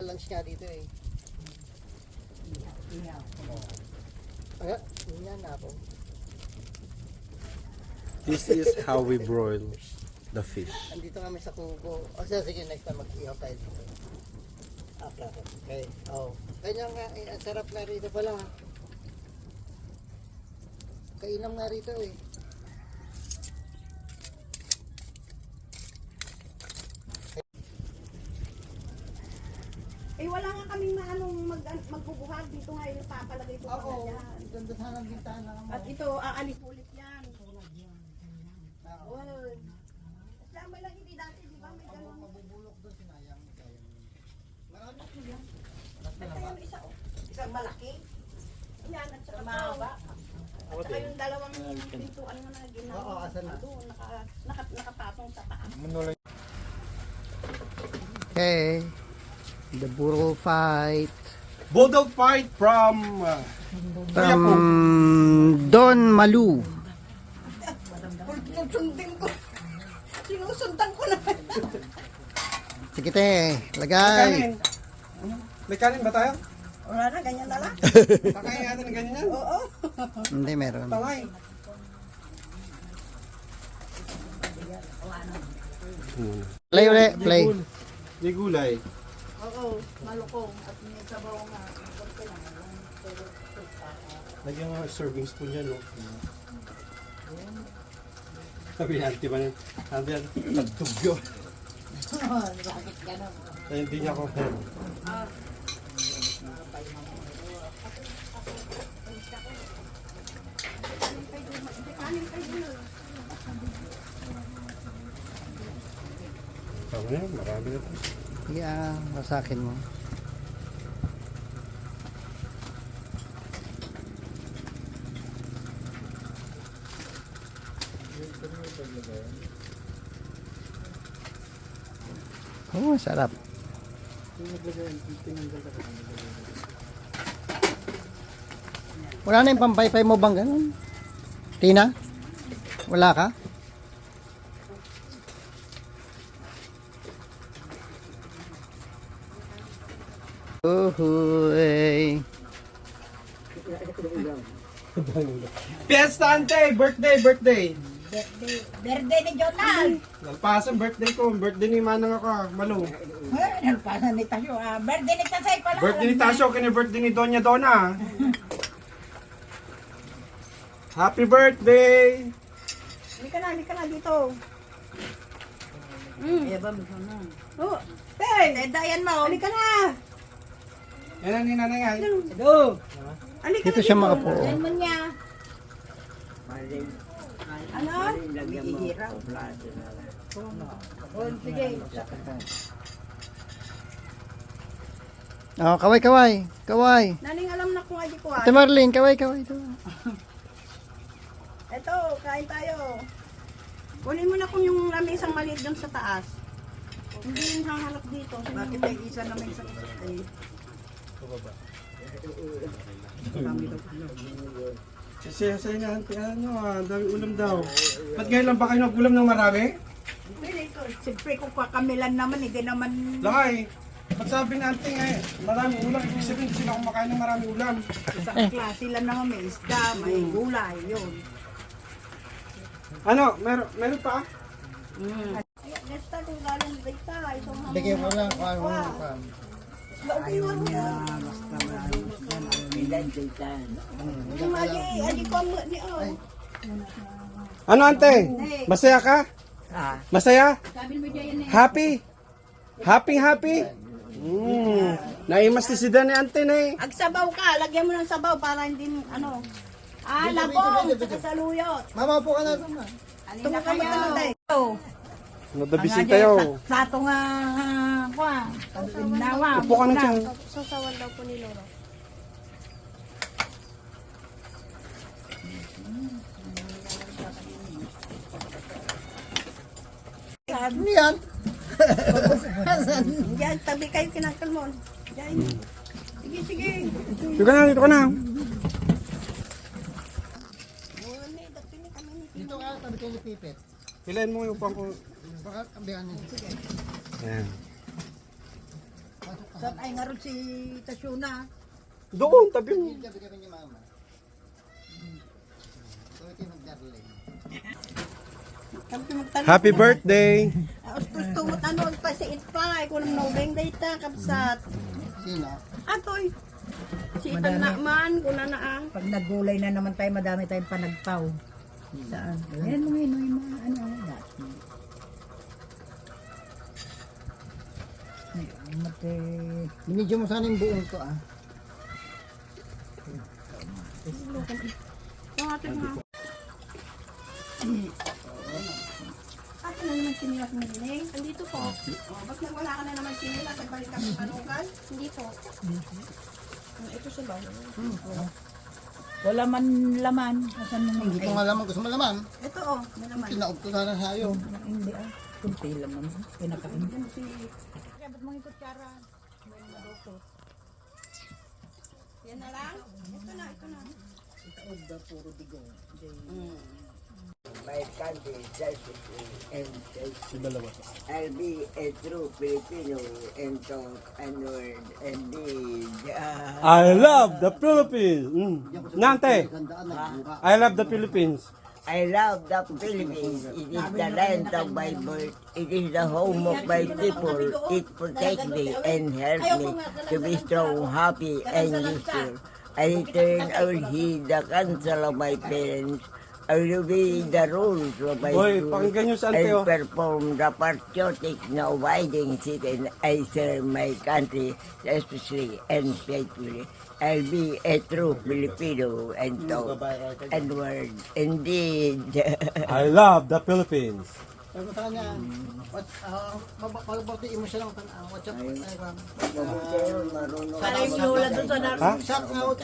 Lunch nga dito eh. Ay, yan na ako. This is how we broil the fish. Andito kami sa kubo. O sige, next time mag-ihaw tayo dito. Okay. Oh. Kanya nga, ang sarap nga rito pala. Kainam nga rito eh. Eh wala nga kaming magbubuhat dito ngayon papalagay ko pa yan. Ganda sana ang bintana mo. At ito aalis ulit yan. Well, kasama lang hindi dati, di ba? May ganun. Mabubulok doon, sinayang. Marami ko yan. Ito yung isang malaki. Yan, at saka mahaba. At saka yung dalawang pintuan na ginawa. Oo, asan na? Doon, nakapatong sa taas. Okay. The Burro fight. Bulldog fight from Don Malu. Susundin ko. Sinusundan ko na. Sige te, lagay. May kanin ba tayo? Wala na, ganyan na lang. Kakain natin ng ganyan yan. Oo. Hindi, meron. Tangay. Play ulit, play. May gulay. Oo, malukong. At may sabaw nga. Lagyan nga serving spoon yan, no? Sabi ni auntie ba niya? Sabi niya, nagtugyo. Bakit gano'n? Kaya hindi niya ako. Tama na yan, marami na ito. Yeah, masakin mo. Oh, sarap. Wala na yung pampaypay mo bang ganun? Tina? Wala ka? Uhuy. Fiesta ante! Birthday! Birthday ni Jonal! Nalpasan birthday ko. Birthday ni Manang ako. Malo. Nalpasan ni Tasyo. Birthday ni Tasay pala. Birthday ni Tasyo. Kini birthday ni Doña Donna. Happy birthday! Halika na dito. Eba mo na. Oh, hey, dayan mo. Halika na. Yan ang ninanay ay. Halika Dito siya makapo. Dayan mo niya. Ano? Oh, sige. Oh, kaway. Naning alam na kung adi ko Ate Marlene, kaway. Eto, kain tayo. Kunin mo na kung yung lamisang maliit doon sa taas. Hindi yung hahanap dito. Bakit ay isa na may isang ay. Sasaya na auntie. Ano ang dami ulam daw. Ba't ngayon lang ba kayo nag-ulam ng marami? Pili ko. Siyempre kung kakamilan naman, hindi naman. Lakay. Ba't sabi ni auntie nga marami ulam. Ibig sabihin hindi sila kumakain ng marami ulam. Isang klase lang naman, may isda, may gulay, yun. Ano? Meron pa? Next time kung galing dito, itong mga... Bigyan mo lang kung ano. Ayaw niya. Adi ko mo ni oh. Ano ante? Masaya ka? Masaya? Happy? Happy? Naimas ni si Dan ni ante na eh. Agsabaw ka, lagyan mo ng sabaw para hindi ano. Labong, saka saluyot. Mama po ka na ito na. Tumuka mo tayo. Nadabising tayo. Sato nga, kwa. Nawa. Upo ka na dyan. Sasawan daw po ni Loro. Ano yan? Diyan, tabi kayo kinakalmon. Diyan. Sige. Dito ka na. Dito ka, tabi kayo ni Pipit. Pilain mo yung upang ko. Baka, ambihan niya. Ayan. Pasok ka. Saan ay nga ron si Tasyuna? Doon, tabi mo. Gabi kami ni mama. So, ito yung darling. Happy birthday! Gusto mo tanong pa si Itpa. Ikaw nang nobeng data, kapsat. Sino? Atoy. Si Itan na man, kuna na ang. Pag naggulay na naman tayo, madami tayong panagpaw. Saan? Ayan mo yun, yung mga ano, dati. Ay, mate. Binidyo mo sana yung buong to ah. Pangatin nga. Ate na naman sinilas mo din. Andito po. Ba't wala ka na naman sinilas? Nagbalik ka sa panukan? Hindi po. Ito sa bago. Wala man laman. Asan mo Hindi ko nga laman, gusto mo laman. Ito oh, may naman. Tinaog ko sana sa'yo. Hindi ah. Kunti lang naman. Pinakain. Yan si... Kaya ba't mga kutsara? Yan na lang? Ito na, ito na. Itaog ba puro digo? My country is selfishly and I'll be a true Filipino and talk and word and deed. I love the Philippines! Nante! Gandaan, nagbuka. I love the Philippines. I love the Philippines. It is the land of my birth. It is the home of my people. It protects me and helps me to be strong, happy, and useful. I return over here the counsel of my parents. I will obey the rules of my Boy, school pakinggan nyo sa ante, and oh. perform the patriotic na abiding citizen. I serve my country especially and faithfully. I'll be a true Filipino and talk and word indeed. I love the Philippines. Sabi ko sa kanya, pagbatiin mo siya lang, what's up? Mabuti yun, marunong. Para yung lola doon sa Ha? Shout out.